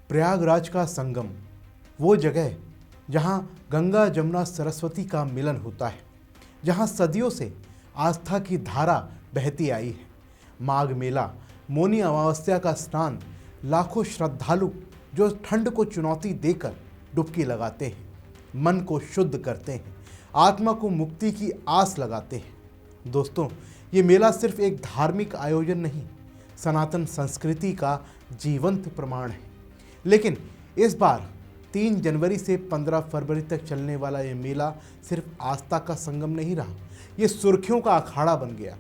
प्रयागराज का संगम, वो जगह जहाँ गंगा जमुना सरस्वती का मिलन होता है, जहाँ सदियों से आस्था की धारा बहती आई है। माघ मेला, मौनी अमावस्या का स्नान, लाखों श्रद्धालु जो ठंड को चुनौती देकर डुबकी लगाते हैं, मन को शुद्ध करते हैं, आत्मा को मुक्ति की आस लगाते हैं। दोस्तों, ये मेला सिर्फ एक धार्मिक आयोजन नहीं, सनातन संस्कृति का जीवंत प्रमाण है। लेकिन इस बार 3 जनवरी से 15 फरवरी तक चलने वाला ये मेला सिर्फ आस्था का संगम नहीं रहा, ये सुर्खियों का अखाड़ा बन गया,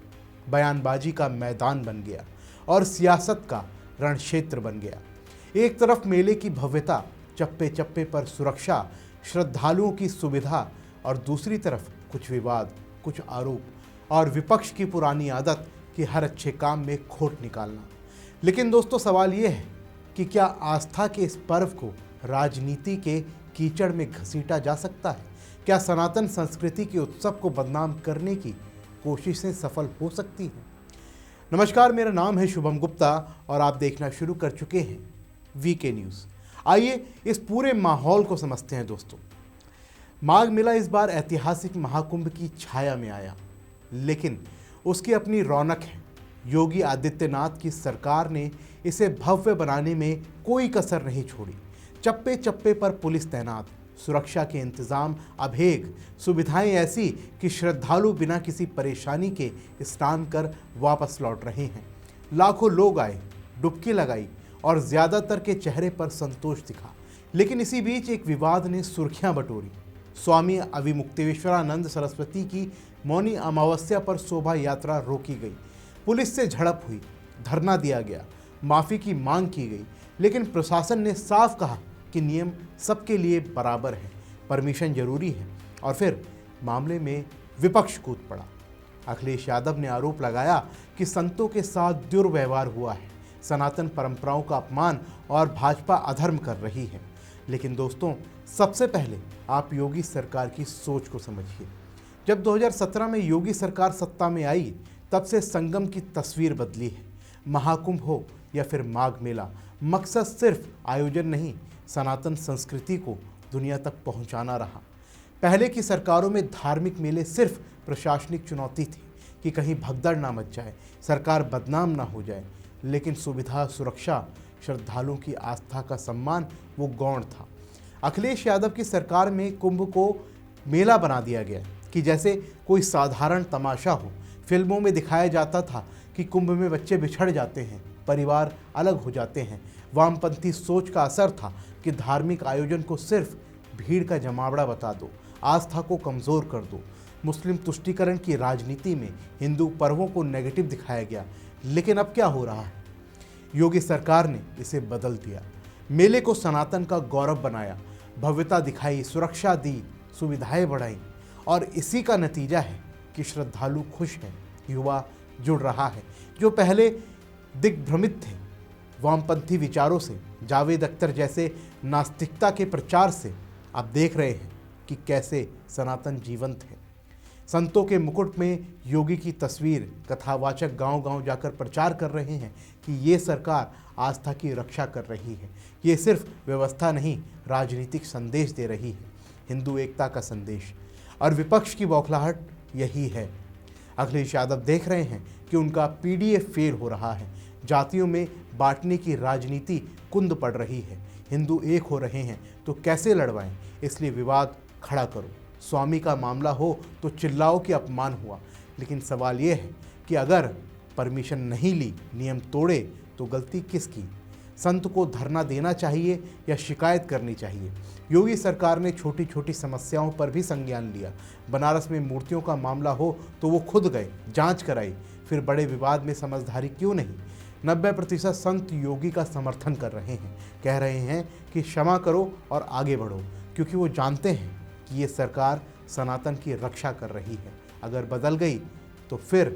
बयानबाजी का मैदान बन गया और सियासत का रणक्षेत्र बन गया। एक तरफ मेले की भव्यता, चप्पे चप्पे पर सुरक्षा, श्रद्धालुओं की सुविधा, और दूसरी तरफ कुछ विवाद, कुछ आरोप और विपक्ष की पुरानी आदत कि हर अच्छे काम में खोट निकालना। लेकिन दोस्तों, सवाल ये है कि क्या आस्था के इस पर्व को राजनीति के कीचड़ में घसीटा जा सकता है? क्या सनातन संस्कृति के उत्सव को बदनाम करने की कोशिशें सफल हो सकती हैं? नमस्कार, मेरा नाम है शुभम गुप्ता और आप देखना शुरू कर चुके हैं वीके न्यूज़। आइए इस पूरे माहौल को समझते हैं। दोस्तों, माघ मेला इस बार ऐतिहासिक महाकुंभ की छाया में आया, लेकिन उसकी अपनी रौनक है। योगी आदित्यनाथ की सरकार ने इसे भव्य बनाने में कोई कसर नहीं छोड़ी। चप्पे चप्पे पर पुलिस तैनात, सुरक्षा के इंतजाम अभेग, सुविधाएं ऐसी कि श्रद्धालु बिना किसी परेशानी के स्नान कर वापस लौट रहे हैं। लाखों लोग आए, डुबकी लगाई और ज़्यादातर के चेहरे पर संतोष दिखा। लेकिन इसी बीच एक विवाद ने सुर्खियां बटोरी। स्वामी अविमुक्तेश्वरानंद सरस्वती की मौनी अमावस्या पर शोभा यात्रा रोकी गई, पुलिस से झड़प हुई, धरना दिया गया, माफ़ी की मांग की गई। लेकिन प्रशासन ने साफ कहा कि नियम सबके लिए बराबर है, परमिशन जरूरी है। और फिर मामले में विपक्ष कूद पड़ा। अखिलेश यादव ने आरोप लगाया कि संतों के साथ दुर्व्यवहार हुआ है, सनातन परंपराओं का अपमान और भाजपा अधर्म कर रही है। लेकिन दोस्तों, सबसे पहले आप योगी सरकार की सोच को समझिए। जब 2017 में योगी सरकार सत्ता में आई, तब से संगम की तस्वीर बदली है। महाकुंभ हो या फिर माघ मेला, मकसद सिर्फ आयोजन नहीं, सनातन संस्कृति को दुनिया तक पहुंचाना रहा। पहले की सरकारों में धार्मिक मेले सिर्फ प्रशासनिक चुनौती थी कि कहीं भगदड़ ना मच जाए, सरकार बदनाम ना हो जाए। लेकिन सुविधा, सुरक्षा, श्रद्धालुओं की आस्था का सम्मान वो गौण था। अखिलेश यादव की सरकार में कुंभ को मेला बना दिया गया कि जैसे कोई साधारण तमाशा हो। फिल्मों में दिखाया जाता था कि कुंभ में बच्चे बिछड़ जाते हैं, परिवार अलग हो जाते हैं। वामपंथी सोच का असर था कि धार्मिक आयोजन को सिर्फ भीड़ का जमावड़ा बता दो, आस्था को कमज़ोर कर दो। मुस्लिम तुष्टीकरण की राजनीति में हिंदू पर्वों को नेगेटिव दिखाया गया। लेकिन अब क्या हो रहा है? योगी सरकार ने इसे बदल दिया, मेले को सनातन का गौरव बनाया, भव्यता दिखाई, सुरक्षा दी, सुविधाएं बढ़ाई। और इसी का नतीजा है कि श्रद्धालु खुश हैं, युवा जुड़ रहा है। जो पहले दिग्भ्रमित थे वामपंथी विचारों से, जावेद अख्तर जैसे नास्तिकता के प्रचार से, अब देख रहे हैं कि कैसे सनातन जीवंत है। संतों के मुकुट में योगी की तस्वीर, कथावाचक गांव-गांव जाकर प्रचार कर रहे हैं कि ये सरकार आस्था की रक्षा कर रही है। ये सिर्फ व्यवस्था नहीं, राजनीतिक संदेश दे रही है, हिंदू एकता का संदेश। और विपक्ष की बौखलाहट यही है। अखिलेश यादव देख रहे हैं कि उनका पीडीएफ फेल हो रहा है, जातियों में बांटने की राजनीति कुंद पड़ रही है, हिंदू एक हो रहे हैं तो कैसे लड़वाएं, इसलिए विवाद खड़ा करो। स्वामी का मामला हो तो चिल्लाओ कि अपमान हुआ। लेकिन सवाल ये है कि अगर परमिशन नहीं ली, नियम तोड़े, तो गलती किसकी? संत को धरना देना चाहिए या शिकायत करनी चाहिए? योगी सरकार ने छोटी छोटी समस्याओं पर भी संज्ञान लिया। बनारस में मूर्तियों का मामला हो तो वो खुद गए, जांच कराई। फिर बड़े विवाद में समझदारी क्यों नहीं? 90% संत योगी का समर्थन कर रहे हैं, कह रहे हैं कि क्षमा करो और आगे बढ़ो, क्योंकि वो जानते हैं कि ये सरकार सनातन की रक्षा कर रही है। अगर बदल गई तो फिर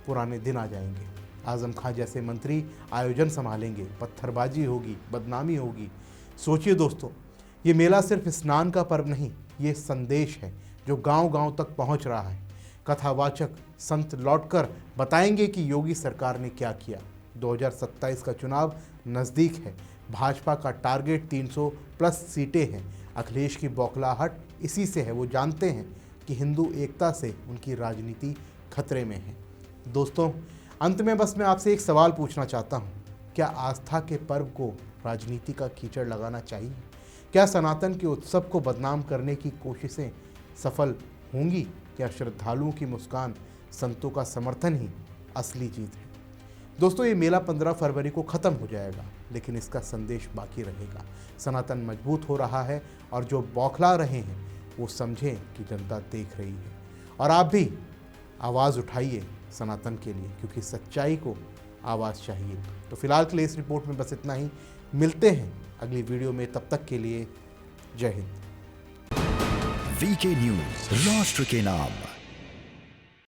पुराने दिन आ जाएंगे। आजम खां जैसे मंत्री आयोजन संभालेंगे, पत्थरबाजी होगी, बदनामी होगी। सोचिए दोस्तों, ये मेला सिर्फ स्नान का पर्व नहीं, ये संदेश है जो गांव-गांव तक पहुंच रहा है। कथावाचक संत लौटकर बताएंगे कि योगी सरकार ने क्या किया। 2027 का चुनाव नज़दीक है, भाजपा का टारगेट 300 प्लस सीटें हैं। अखिलेश की बौखलाहट इसी से है। वो जानते हैं कि हिंदू एकता से उनकी राजनीति खतरे में है। दोस्तों, अंत में बस मैं आपसे एक सवाल पूछना चाहता हूँ, क्या आस्था के पर्व को राजनीति का कीचड़ लगाना चाहिए? क्या सनातन के उत्सव को बदनाम करने की कोशिशें सफल होंगी? क्या श्रद्धालुओं की मुस्कान, संतों का समर्थन ही असली जीत है? दोस्तों, ये मेला 15 फरवरी को ख़त्म हो जाएगा, लेकिन इसका संदेश बाकी रहेगा। सनातन मजबूत हो रहा है और जो बौखला रहे हैं वो समझें कि जनता देख रही है। और आप भी आवाज़ उठाइए सनातन के लिए, क्योंकि सच्चाई को आवाज़ चाहिए। तो फिलहाल के लिए इस रिपोर्ट में बस इतना ही। मिलते हैं अगली वीडियो में, तब तक के लिए जय हिंद। वीके न्यूज़, राष्ट्र के नाम।